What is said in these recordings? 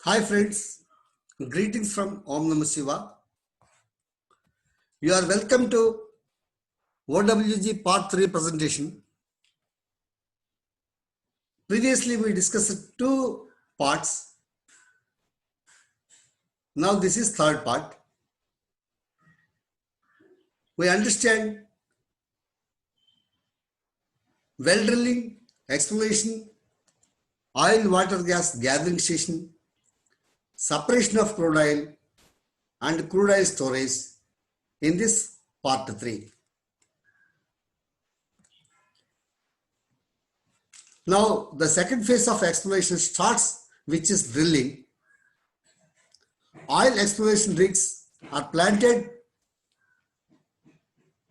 Hi friends, greetings from Om Namah Shiva. You are welcome to OWG Part 3 presentation. Previously we discussed two parts. Now this is third part. We understand well drilling, exploration, oil water gas gathering station, separation of crude oil and crude oil storage in this part 3. Now the second phase of exploration starts, which is drilling. Oil exploration rigs are planted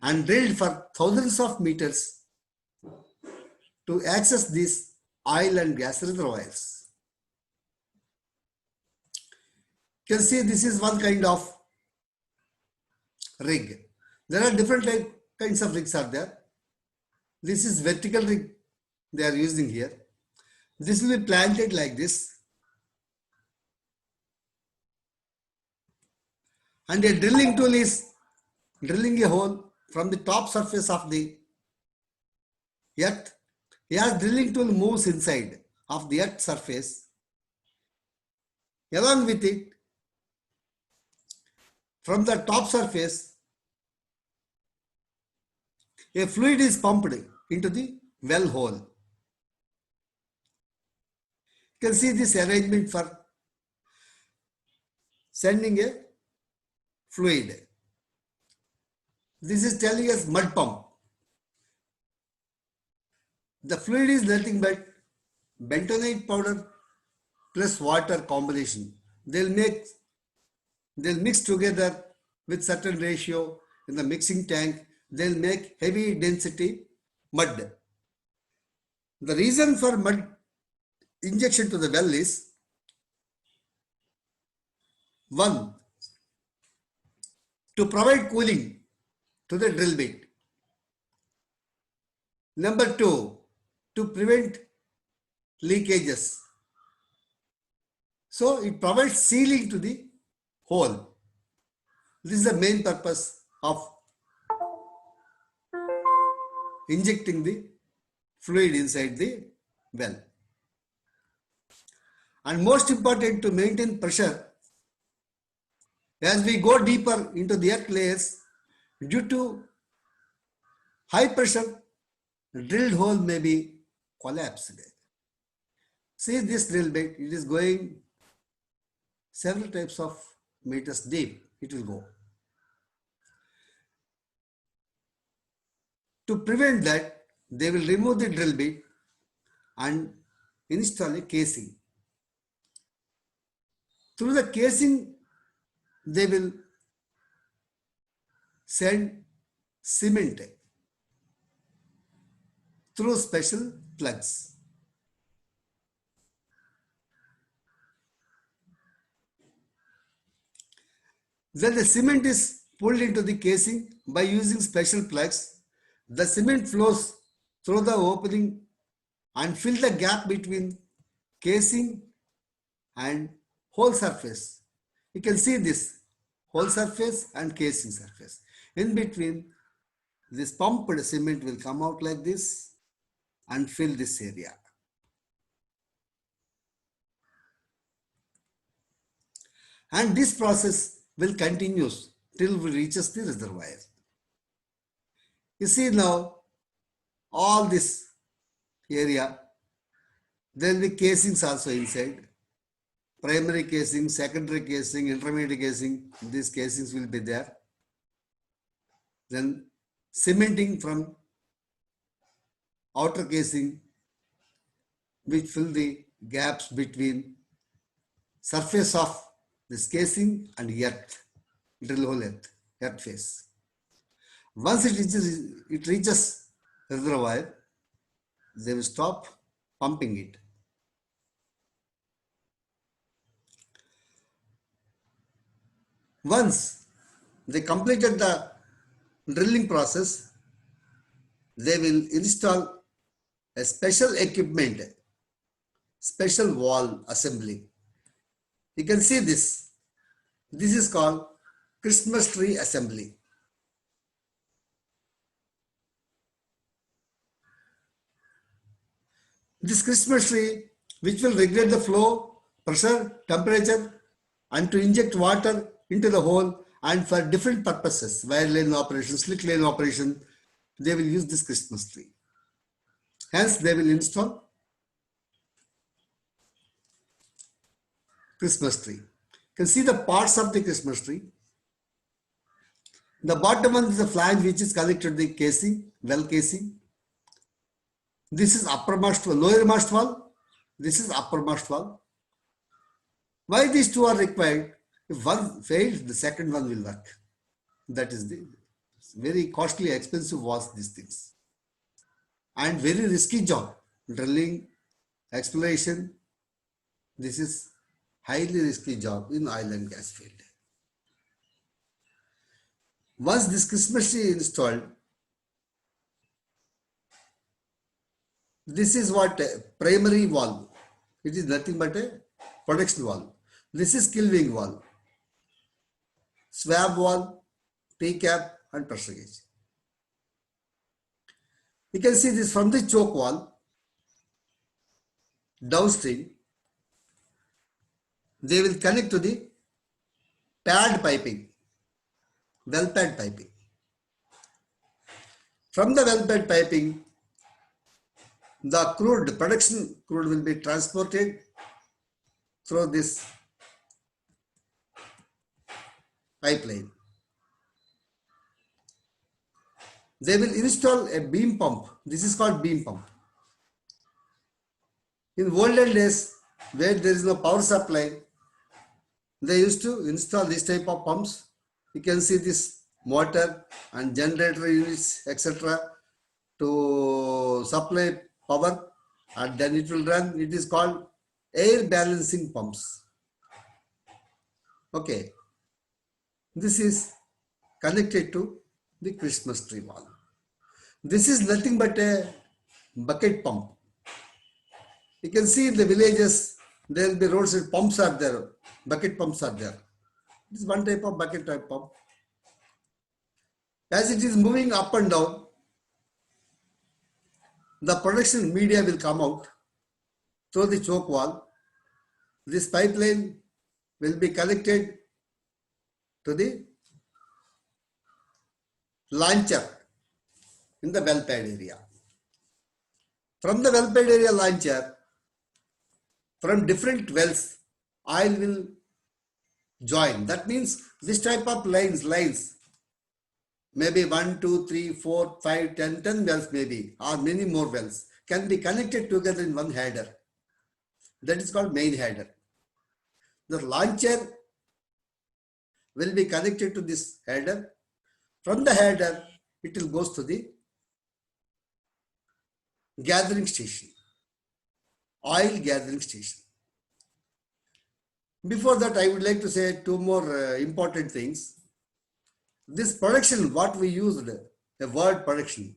and drilled for thousands of meters to access these oil and gas reservoirs. You can see this is one kind of rig. There are different kinds of rigs are there. This is vertical rig they are using here. This will be planted like this. And a drilling tool is drilling a hole from the top surface of the earth. As drilling tool moves inside of the earth surface, along with it, from the top surface, a fluid is pumped into the well hole. You can see this arrangement for sending a fluid. This is telling us mud pump. The fluid is nothing but bentonite powder plus water combination. They'll mix together with certain ratio in the mixing tank. They'll make heavy density mud. The reason for mud injection to the well is, one, to provide cooling to the drill bit. Number two, to prevent leakages. So it provides sealing to the hole. This is the main purpose of injecting the fluid inside the well. And most important, to maintain pressure. As we go deeper into the earth layers, due to high pressure, the drilled hole may be collapsed. See this drill bit, it is going several types of meters deep, it will go. To prevent that, they will remove the drill bit and install a casing. Through the casing, they will send cement through special plugs. Then the cement is pulled into the casing by using special plugs. The cement flows through the opening and fills the gap between casing and hole surface. You can see this hole surface and casing surface. In between, this pumped cement will come out like this and fill this area. And this process will continue till we reaches the reservoir. You see now all this area, there will be casings also inside. Primary casing, secondary casing, intermediate casing, these casings will be there. Then cementing from outer casing, which fill the gaps between surface of this casing and earth, drill hole earth face. Once it reaches reservoir, they will stop pumping it. Once they completed the drilling process, they will install a special equipment, special valve assembly. You can see this. This is called Christmas tree assembly. This Christmas tree, which will regulate the flow, pressure, temperature, and to inject water into the hole, and for different purposes, wire line operation, slick line operation, they will use this Christmas tree. Hence, they will install Christmas tree. You can see the parts of the Christmas tree. The bottom one is the flange which is connected to the casing, well casing. This is uppermost wall, lowermost wall. This is uppermost wall. Why these two are required? If one fails, the second one will work. That is the very costly, expensive was these things. And very risky job. Drilling, exploration. This is highly risky job in oil and gas field. Once this Christmas tree is installed, this is what primary valve. It is nothing but a protection valve. This is kill wing valve, swab valve, T-cap and pressure gauge. You can see this from the choke valve downstream. They will connect to the pad piping, well pad piping. From the well pad piping, the crude, production crude will be transported through this pipeline. They will install a beam pump. This is called beam pump. In olden days, where there is no power supply, they used to install this type of pumps. You can see this motor and generator units, etc. to supply power, and then it will run. It is called air balancing pumps. Okay. This is connected to the Christmas tree valve. This is nothing but a bucket pump. You can see in the villages, there will be roadside pumps are there, bucket pumps are there. This is one type of bucket type pump. As it is moving up and down, the production media will come out through the choke valve. This pipeline will be connected to the launcher in the well pad area. From the well pad area launcher, from different wells, oil will join. That means this type of lines, maybe 1, 2, 3, 4, 5, 10 wells maybe, or many more wells, can be connected together in one header. That is called main header. The launcher will be connected to this header. From the header, it will go to the gathering station, oil gathering station. Before that, I would like to say two more important things. This production, what we used, the word production.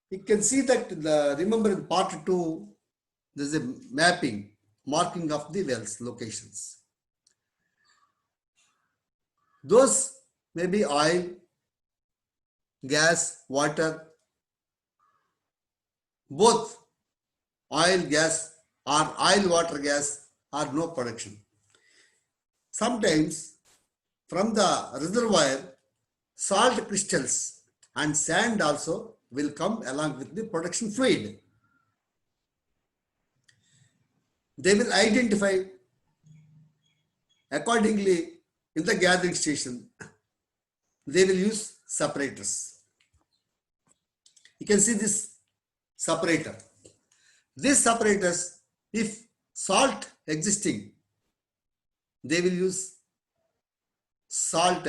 You can see that, remember in part 2, there is a mapping, marking of the wells locations. Those may be oil, gas, water, both oil, gas or oil, water, gas are no production. Sometimes from the reservoir, salt crystals and sand also will come along with the production fluid. They will identify accordingly in the gathering station. They will use separators. You can see this separator. These separators, if salt existing, they will use salt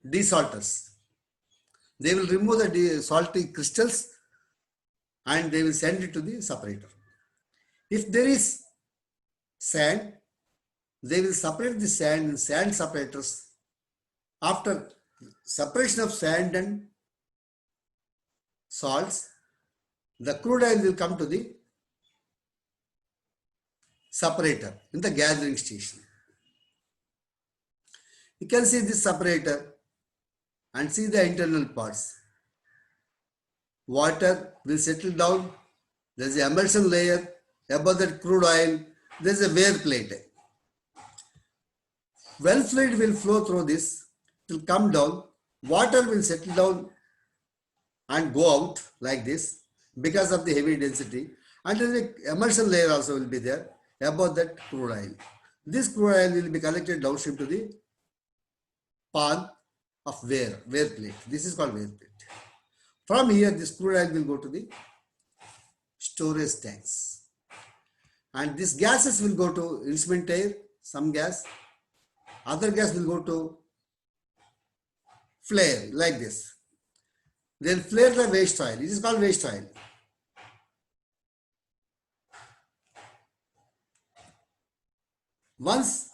desalters. They will remove the salty crystals and they will send it to the separator. If there is sand, they will separate the sand in sand separators. After separation of sand and salts, the crude oil will come to the separator in the gathering station. You can see this separator and see the internal parts. Water will settle down. There is an emulsion layer. Above that crude oil, there is a wear plate. Well fluid will flow through this. It will come down. Water will settle down and go out like this because of the heavy density. And the emulsion layer also will be there above that crude oil. This crude oil will be collected downstream to the pan of wear plate. This is called wear plate. From here, this crude oil will go to the storage tanks. And these gases will go to instrument air, some gas. Other gas will go to flare like this. They'll flare the waste oil. It is called waste oil. Once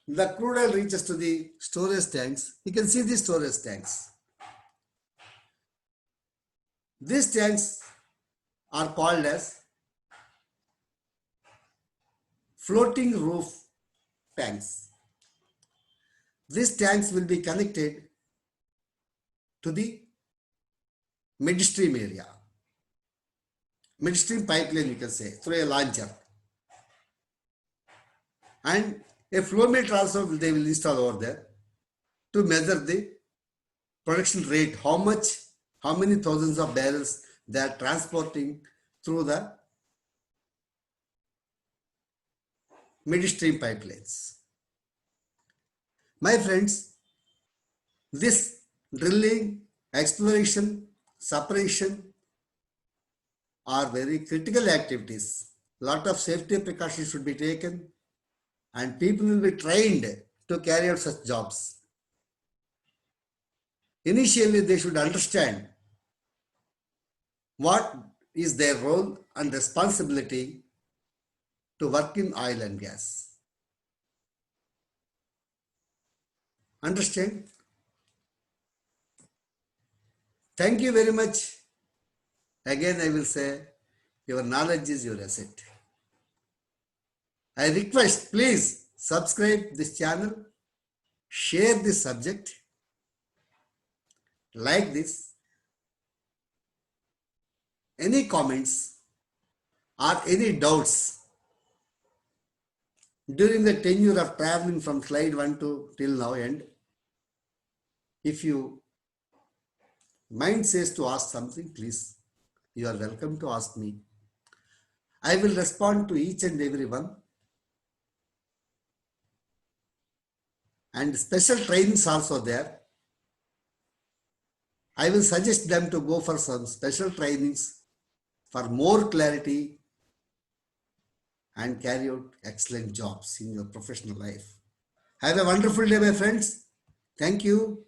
the crude oil reaches to the storage tanks, you can see the storage tanks. These tanks are called as floating roof tanks. These tanks will be connected to the midstream area. Midstream pipeline, you can say, through a launcher. And a flow meter also they will install over there to measure the production rate, how many thousands of barrels they are transporting through the midstream pipelines. My friends, this drilling, exploration, separation are very critical activities. Lot of safety precautions should be taken and people will be trained to carry out such jobs. Initially, they should understand what is their role and responsibility to work in oil and gas. Understand? Thank you very much. Again, I will say, your knowledge is your asset. I request, please subscribe this channel, share this subject, like this. Any comments or any doubts during the tenure of traveling from slide 1 to till now end, if you mind says to ask something, please, you are welcome to ask me. I will respond to each and every one. And special trainings also there. I will suggest them to go for some special trainings for more clarity and carry out excellent jobs in your professional life. Have a wonderful day, my friends. Thank you.